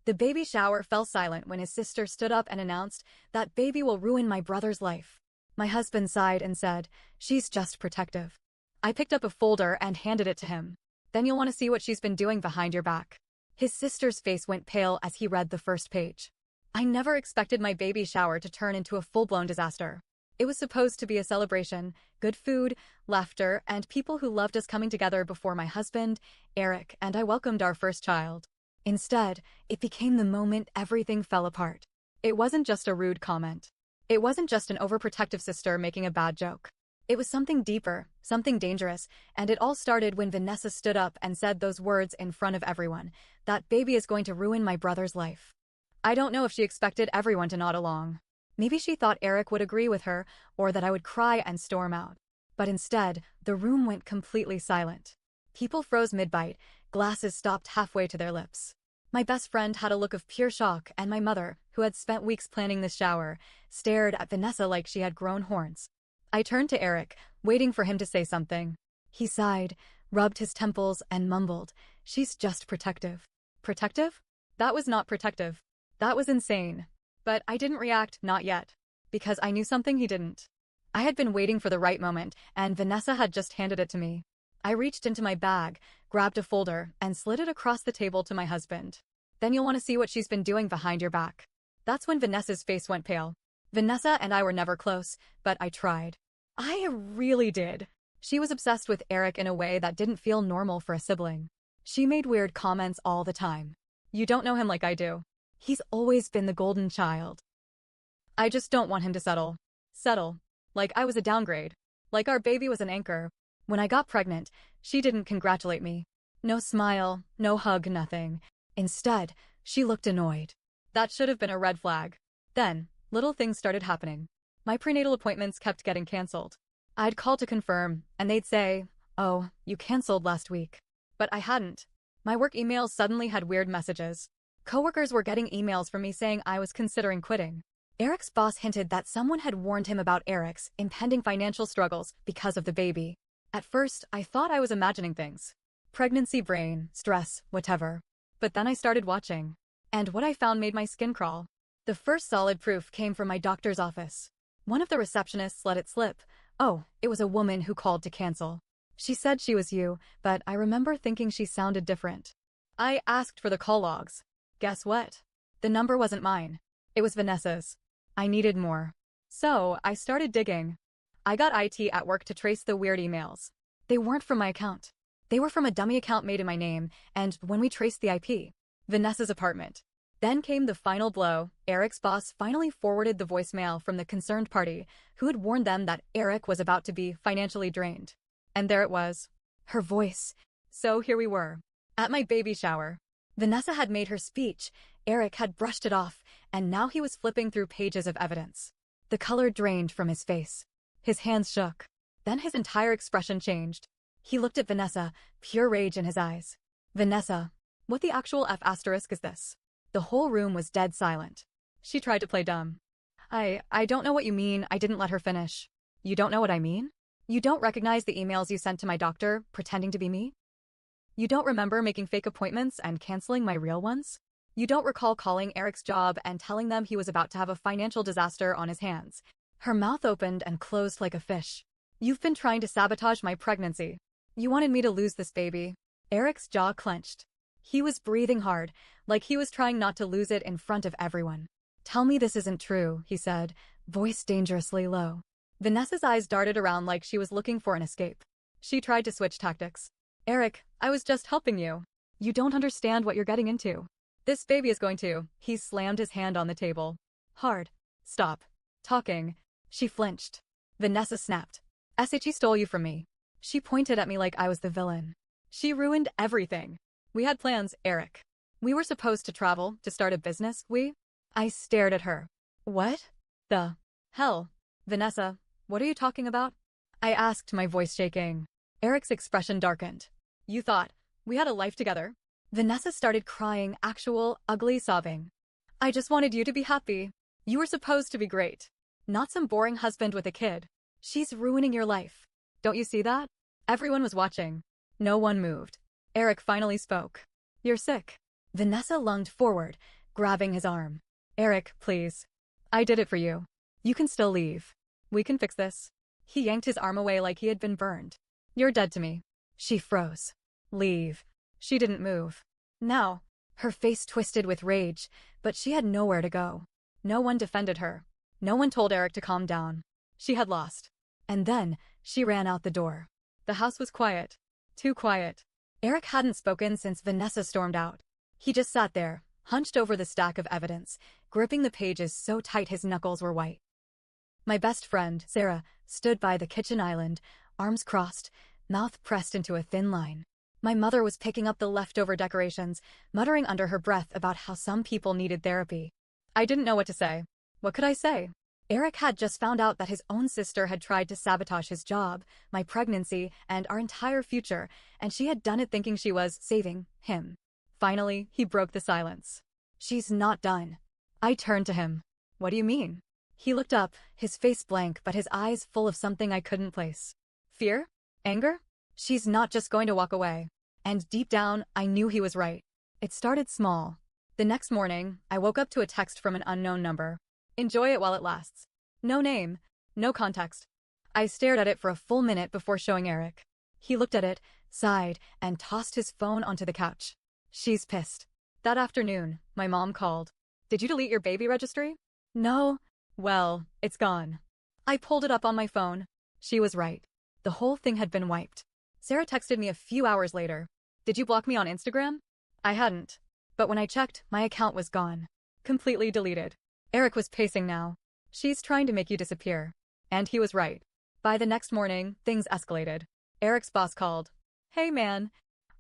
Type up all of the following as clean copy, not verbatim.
The baby shower fell silent when his sister stood up and announced, "That baby will ruin my brother's life." My husband sighed and said, "She's just protective." I picked up a folder and handed it to him. "Then you'll want to see what she's been doing behind your back." His sister's face went pale as he read the first page. I never expected my baby shower to turn into a full-blown disaster. It was supposed to be a celebration, good food, laughter, and people who loved us coming together before my husband, Eric, and I welcomed our first child. Instead, it became the moment everything fell apart. It wasn't just a rude comment. It wasn't just an overprotective sister making a bad joke. It was something deeper, something dangerous, and it all started when Vanessa stood up and said those words in front of everyone. "That baby is going to ruin my brother's life." I don't know if she expected everyone to nod along. Maybe she thought Eric would agree with her, or that I would cry and storm out. But instead, the room went completely silent. People froze mid-bite, glasses stopped halfway to their lips. My best friend had a look of pure shock, and my mother, who had spent weeks planning this shower, stared at Vanessa like she had grown horns. I turned to Eric, waiting for him to say something. He sighed, rubbed his temples, and mumbled, "She's just protective." Protective? That was not protective. That was insane. But I didn't react, not yet. Because I knew something he didn't. I had been waiting for the right moment, and Vanessa had just handed it to me. I reached into my bag, grabbed a folder, and slid it across the table to my husband. "Then you'll want to see what she's been doing behind your back." That's when Vanessa's face went pale. Vanessa and I were never close, but I tried. I really did. She was obsessed with Eric in a way that didn't feel normal for a sibling. She made weird comments all the time. "You don't know him like I do. He's always been the golden child. I just don't want him to settle." Settle. Like I was a downgrade. Like our baby was an anchor. When I got pregnant, she didn't congratulate me. No smile, no hug, nothing. Instead, she looked annoyed. That should have been a red flag. Then, little things started happening. My prenatal appointments kept getting canceled. I'd call to confirm, and they'd say, "Oh, you canceled last week." But I hadn't. My work emails suddenly had weird messages. Coworkers were getting emails from me saying I was considering quitting. Eric's boss hinted that someone had warned him about Eric's impending financial struggles because of the baby. At first, I thought I was imagining things. Pregnancy brain, stress, whatever. But then I started watching. And what I found made my skin crawl. The first solid proof came from my doctor's office. One of the receptionists let it slip. Oh, it was a woman who called to cancel. She said she was you, but I remember thinking she sounded different. I asked for the call logs. Guess what? The number wasn't mine. It was Vanessa's. I needed more. So, I started digging. I got IT at work to trace the weird emails. They weren't from my account. They were from a dummy account made in my name, and when we traced the IP, Vanessa's apartment. Then came the final blow. Eric's boss finally forwarded the voicemail from the concerned party, who had warned them that Eric was about to be financially drained. And there it was. Her voice. So here we were. At my baby shower. Vanessa had made her speech, Eric had brushed it off, and now he was flipping through pages of evidence. The color drained from his face. His hands shook. Then his entire expression changed. He looked at Vanessa, pure rage in his eyes. "Vanessa, what the actual F asterisk is this?" The whole room was dead silent. She tried to play dumb. I don't know what you mean. I didn't let her finish." "You don't know what I mean? You don't recognize the emails you sent to my doctor, pretending to be me? You don't remember making fake appointments and canceling my real ones? You don't recall calling Eric's job and telling them he was about to have a financial disaster on his hands?" Her mouth opened and closed like a fish. "You've been trying to sabotage my pregnancy. You wanted me to lose this baby." Eric's jaw clenched. He was breathing hard, like he was trying not to lose it in front of everyone. "Tell me this isn't true," he said, voice dangerously low. Vanessa's eyes darted around like she was looking for an escape. She tried to switch tactics. "Eric, I was just helping you. You don't understand what you're getting into. This baby is going to—" He slammed his hand on the table. "Hard. Stop talking." She flinched. Vanessa snapped. "SHE stole you from me." She pointed at me like I was the villain. "She ruined everything. We had plans, Eric. We were supposed to travel, to start a business, I stared at her. "What the hell? Vanessa, what are you talking about?" I asked, my voice shaking. Eric's expression darkened. "You thought we had a life together?" Vanessa started crying, actual, ugly sobbing. "I just wanted you to be happy. You were supposed to be great. Not some boring husband with a kid. She's ruining your life. Don't you see that?" Everyone was watching. No one moved. Eric finally spoke. "You're sick." Vanessa lunged forward, grabbing his arm. Eric, please. I did it for you. You can still leave. We can fix this. He yanked his arm away like he had been burned. You're dead to me. She froze. Leave. She didn't move. Now, her face twisted with rage, but she had nowhere to go. No one defended her. No one told Eric to calm down. She had lost. And then, she ran out the door. The house was quiet. Too quiet. Eric hadn't spoken since Vanessa stormed out. He just sat there, hunched over the stack of evidence, gripping the pages so tight his knuckles were white. My best friend, Sarah, stood by the kitchen island, arms crossed, mouth pressed into a thin line. My mother was picking up the leftover decorations, muttering under her breath about how some people needed therapy. I didn't know what to say. What could I say? Eric had just found out that his own sister had tried to sabotage his job, my pregnancy, and our entire future, and she had done it thinking she was saving him. Finally, he broke the silence. She's not done. I turned to him. What do you mean? He looked up, his face blank but his eyes full of something I couldn't place. Fear? Anger? She's not just going to walk away. And deep down, I knew he was right. It started small. The next morning, I woke up to a text from an unknown number. Enjoy it while it lasts. No name, no context. I stared at it for a full minute before showing Eric. He looked at it, sighed, and tossed his phone onto the couch. She's pissed. That afternoon, my mom called. Did you delete your baby registry? No. Well, it's gone. I pulled it up on my phone. She was right. The whole thing had been wiped. Sarah texted me a few hours later. Did you block me on Instagram? I hadn't. But when I checked, my account was gone. Completely deleted. Eric was pacing now. She's trying to make you disappear. And he was right. By the next morning, things escalated. Eric's boss called. Hey man,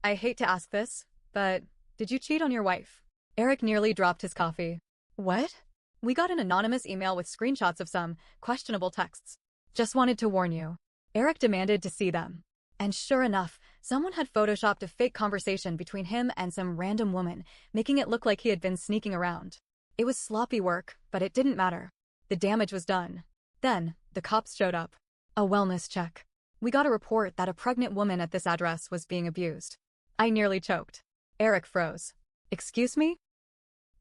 I hate to ask this, but did you cheat on your wife? Eric nearly dropped his coffee. What? We got an anonymous email with screenshots of some questionable texts. Just wanted to warn you. Eric demanded to see them. And sure enough, someone had photoshopped a fake conversation between him and some random woman, making it look like he had been sneaking around. It was sloppy work, but it didn't matter. The damage was done. Then, the cops showed up. A wellness check. We got a report that a pregnant woman at this address was being abused. I nearly choked. Eric froze. Excuse me?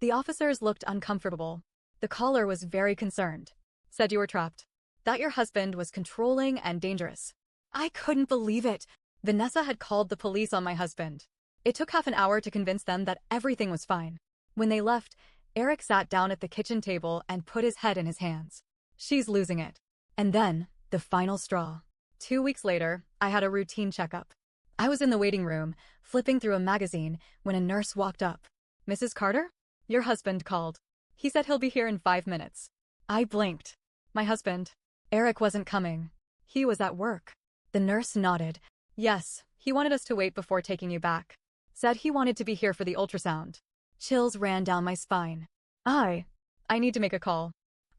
The officers looked uncomfortable. The caller was very concerned. Said you were trapped. That your husband was controlling and dangerous. I couldn't believe it. Vanessa had called the police on my husband. It took half an hour to convince them that everything was fine. When they left, Eric sat down at the kitchen table and put his head in his hands. She's losing it. And then, the final straw. 2 weeks later, I had a routine checkup. I was in the waiting room, flipping through a magazine, when a nurse walked up. Mrs. Carter? Your husband called. He said he'll be here in 5 minutes. I blinked. My husband. Eric wasn't coming. He was at work. The nurse nodded. Yes, he wanted us to wait before taking you back. Said he wanted to be here for the ultrasound. Chills ran down my spine. I need to make a call.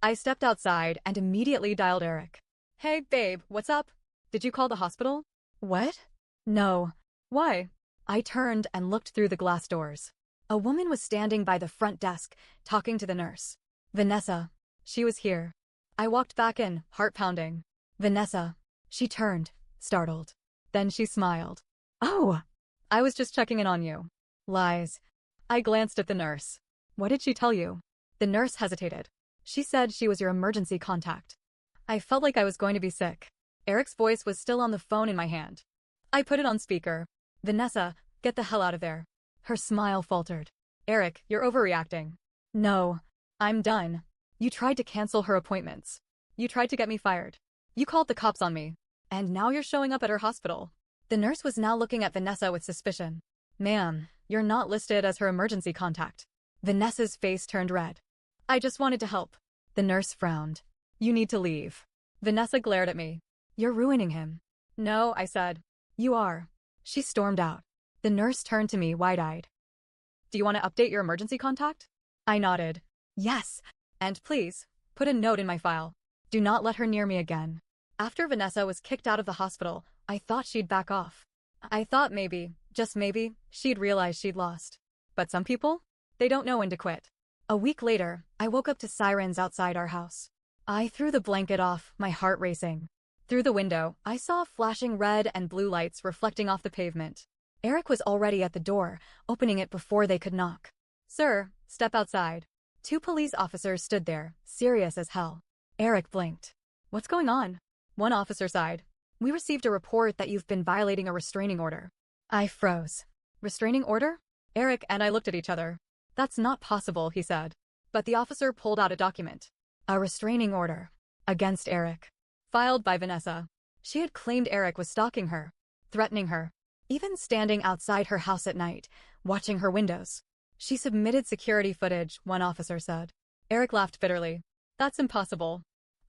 I stepped outside and immediately dialed Eric. Hey, babe, what's up? Did you call the hospital? What? No. Why? I turned and looked through the glass doors. A woman was standing by the front desk, talking to the nurse. Vanessa. She was here. I walked back in, heart pounding. Vanessa. She turned, startled. Then she smiled. Oh! I was just checking in on you. Lies. I glanced at the nurse. What did she tell you? The nurse hesitated. She said she was your emergency contact. I felt like I was going to be sick. Eric's voice was still on the phone in my hand. I put it on speaker. Vanessa, get the hell out of there. Her smile faltered. Eric, you're overreacting. No. I'm done. You tried to cancel her appointments. You tried to get me fired. You called the cops on me. And now you're showing up at her hospital. The nurse was now looking at Vanessa with suspicion. Ma'am, you're not listed as her emergency contact. Vanessa's face turned red. I just wanted to help. The nurse frowned. You need to leave. Vanessa glared at me. You're ruining him. No, I said. You are. She stormed out. The nurse turned to me wide-eyed. Do you want to update your emergency contact? I nodded. Yes. And please, put a note in my file. Do not let her near me again. After Vanessa was kicked out of the hospital, I thought she'd back off. I thought maybe, just maybe, she'd realize she'd lost. But some people? They don't know when to quit. A week later, I woke up to sirens outside our house. I threw the blanket off, my heart racing. Through the window, I saw flashing red and blue lights reflecting off the pavement. Eric was already at the door, opening it before they could knock. Sir, step outside. Two police officers stood there, serious as hell. Eric blinked. What's going on? One officer sighed. We received a report that you've been violating a restraining order. I froze. Restraining order? Eric and I looked at each other. That's not possible, he said. But the officer pulled out a document. A restraining order. Against Eric. Filed by Vanessa. She had claimed Eric was stalking her, threatening her, even standing outside her house at night, watching her windows. She submitted security footage, one officer said. Eric laughed bitterly. That's impossible.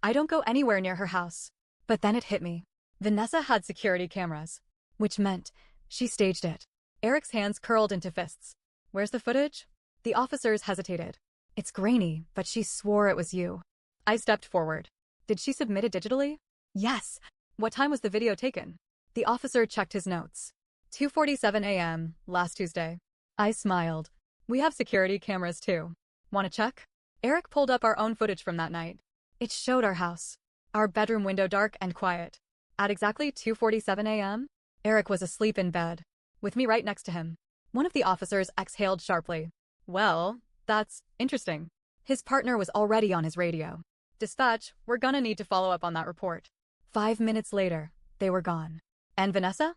I don't go anywhere near her house. But then it hit me. Vanessa had security cameras, which meant she staged it. Eric's hands curled into fists. Where's the footage? The officers hesitated. It's grainy, but she swore it was you. I stepped forward. Did she submit it digitally? Yes. What time was the video taken? The officer checked his notes. 2:47 a.m., last Tuesday. I smiled. We have security cameras too. Want to check? Eric pulled up our own footage from that night. It showed our house. Our bedroom window dark and quiet. At exactly 2:47 a.m., Eric was asleep in bed, with me right next to him. One of the officers exhaled sharply. Well, that's interesting. His partner was already on his radio. Dispatch, we're gonna need to follow up on that report. 5 minutes later, they were gone. And Vanessa?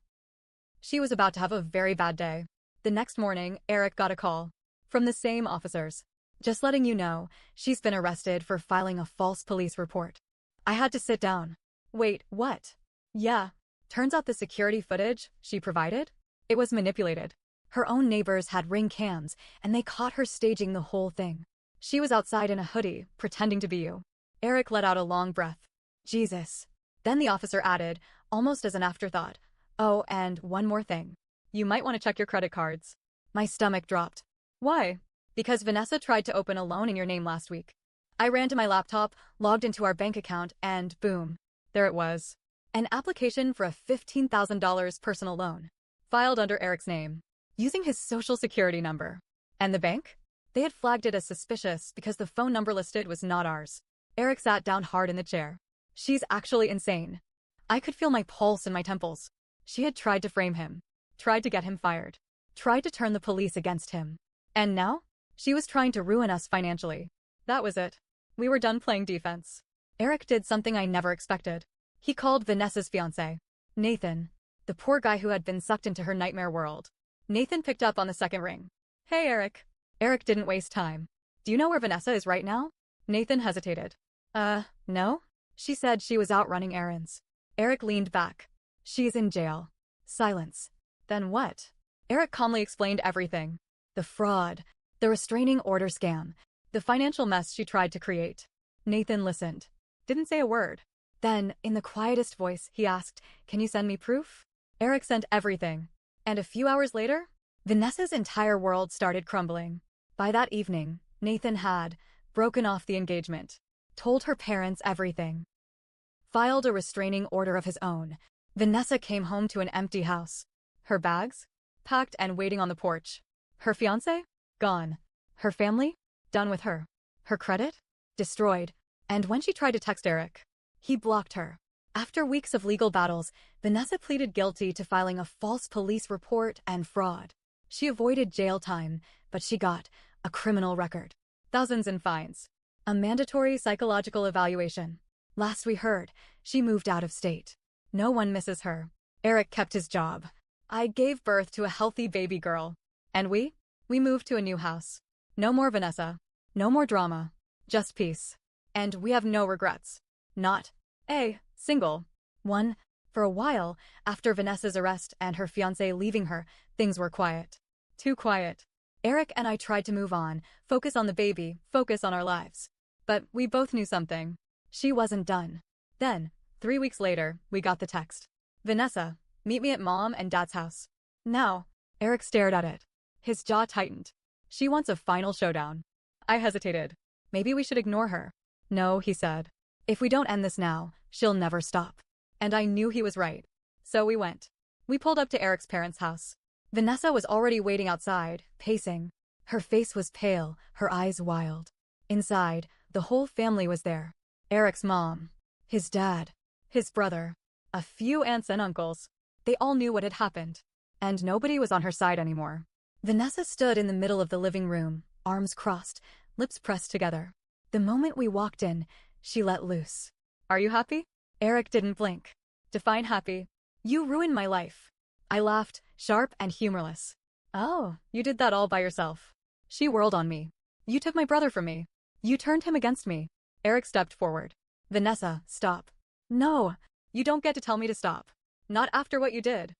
She was about to have a very bad day. The next morning, Eric got a call. From the same officers. Just letting you know, she's been arrested for filing a false police report. I had to sit down. Wait, what? Yeah. Turns out the security footage she provided? It was manipulated. Her own neighbors had Ring cams, and they caught her staging the whole thing. She was outside in a hoodie, pretending to be you. Eric let out a long breath. Jesus. Then the officer added, almost as an afterthought, oh, and one more thing. You might want to check your credit cards. My stomach dropped. Why? Because Vanessa tried to open a loan in your name last week. I ran to my laptop, logged into our bank account, and boom. There it was. An application for a $15,000 personal loan. Filed under Eric's name. Using his social security number. And the bank? They had flagged it as suspicious because the phone number listed was not ours. Eric sat down hard in the chair. She's actually insane. I could feel my pulse in my temples. She had tried to frame him. Tried to get him fired. Tried to turn the police against him. And now? She was trying to ruin us financially. That was it. We were done playing defense. Eric did something I never expected. He called Vanessa's fiancé, Nathan, the poor guy who had been sucked into her nightmare world. Nathan picked up on the second ring. Hey, Eric. Eric didn't waste time. Do you know where Vanessa is right now? Nathan hesitated. No? She said she was out running errands. Eric leaned back. She's in jail. Silence. Then what? Eric calmly explained everything. The fraud. The restraining order scam. The financial mess she tried to create. Nathan listened. Didn't say a word. Then, in the quietest voice, he asked, can you send me proof? Eric sent everything. And a few hours later, Vanessa's entire world started crumbling. By that evening, Nathan had broken off the engagement. Told her parents everything. Filed a restraining order of his own. Vanessa came home to an empty house. Her bags? Packed and waiting on the porch. Her fiancé? Gone. Her family? Done with her. Her credit? Destroyed. And when she tried to text Eric, he blocked her. After weeks of legal battles, Vanessa pleaded guilty to filing a false police report and fraud. She avoided jail time, but she got a criminal record. Thousands in fines. A mandatory psychological evaluation. Last we heard, she moved out of state. No one misses her. Eric kept his job. I gave birth to a healthy baby girl. And we moved to a new house. No more Vanessa. No more drama. Just peace. And we have no regrets. Not a single one. For a while, after Vanessa's arrest and her fiancé leaving her, things were quiet. Too quiet. Eric and I tried to move on, focus on the baby, focus on our lives. But we both knew something. She wasn't done. Then, 3 weeks later, we got the text. Vanessa, meet me at Mom and Dad's house. Now. Eric stared at it. His jaw tightened. She wants a final showdown. I hesitated. Maybe we should ignore her. No, he said. If we don't end this now, she'll never stop. And I knew he was right. So we went. We pulled up to Eric's parents' house. Vanessa was already waiting outside, pacing. Her face was pale, her eyes wild. Inside, the whole family was there. Eric's mom, his dad, his brother, a few aunts and uncles. They all knew what had happened. And nobody was on her side anymore. Vanessa stood in the middle of the living room, arms crossed, lips pressed together. The moment we walked in, she let loose. Are you happy? Eric didn't blink. Define happy. You ruined my life. I laughed, sharp and humorless. Oh, you did that all by yourself. She whirled on me. You took my brother from me. You turned him against me. Eric stepped forward. Vanessa, stop. No, you don't get to tell me to stop. Not after what you did.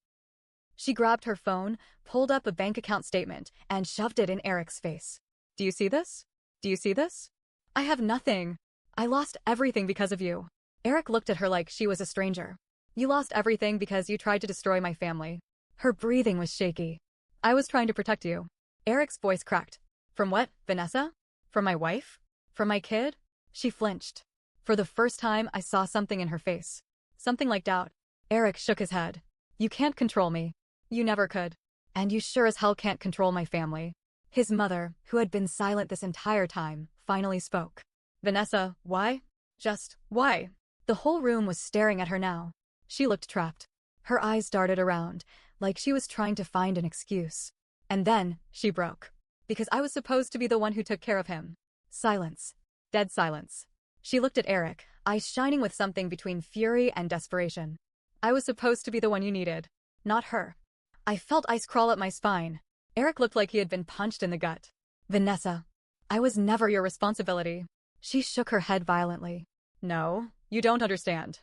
She grabbed her phone, pulled up a bank account statement, and shoved it in Eric's face. Do you see this? Do you see this? I have nothing. I lost everything because of you. Eric looked at her like she was a stranger. You lost everything because you tried to destroy my family. Her breathing was shaky. I was trying to protect you. Eric's voice cracked. From what, Vanessa? From my wife? From my kid? She flinched. For the first time, I saw something in her face. Something like doubt. Eric shook his head. You can't control me. You never could. And you sure as hell can't control my family. His mother, who had been silent this entire time, finally spoke. Vanessa, why? Just, why? The whole room was staring at her now. She looked trapped. Her eyes darted around, like she was trying to find an excuse. And then, she broke. Because I was supposed to be the one who took care of him. Silence. Dead silence. She looked at Eric, eyes shining with something between fury and desperation. I was supposed to be the one you needed. Not her. I felt ice crawl up my spine. Eric looked like he had been punched in the gut. Vanessa. I was never your responsibility. She shook her head violently. No, you don't understand.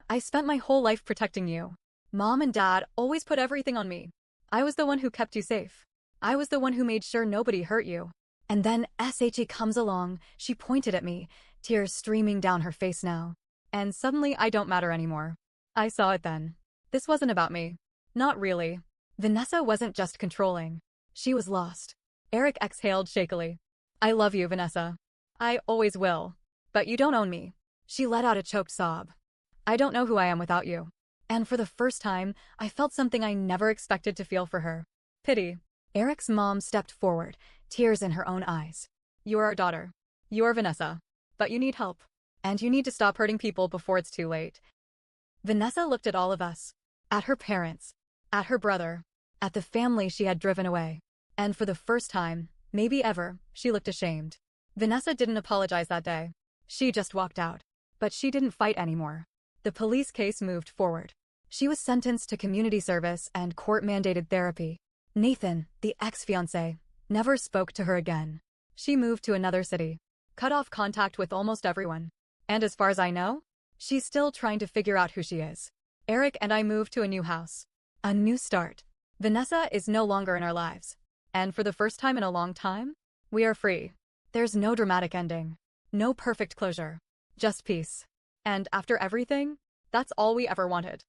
I spent my whole life protecting you. Mom and Dad always put everything on me. I was the one who kept you safe. I was the one who made sure nobody hurt you. And then SHE comes along, she pointed at me, tears streaming down her face now. And suddenly I don't matter anymore. I saw it then. This wasn't about me. Not really. Vanessa wasn't just controlling. She was lost. Eric exhaled shakily. I love you, Vanessa. I always will. But you don't own me. She let out a choked sob. I don't know who I am without you. And for the first time, I felt something I never expected to feel for her. Pity. Eric's mom stepped forward, tears in her own eyes. You are our daughter. You are Vanessa. But you need help. And you need to stop hurting people before it's too late. Vanessa looked at all of us. At her parents. At her brother. At the family she had driven away. And for the first time, maybe ever, she looked ashamed. Vanessa didn't apologize that day. She just walked out. But she didn't fight anymore. The police case moved forward. She was sentenced to community service and court-mandated therapy. Nathan, the ex-fiancé, never spoke to her again. She moved to another city, cut off contact with almost everyone. And as far as I know, she's still trying to figure out who she is. Eric and I moved to a new house. A new start. Vanessa is no longer in our lives. And for the first time in a long time, we are free. There's no dramatic ending. No perfect closure. Just peace. And after everything, that's all we ever wanted.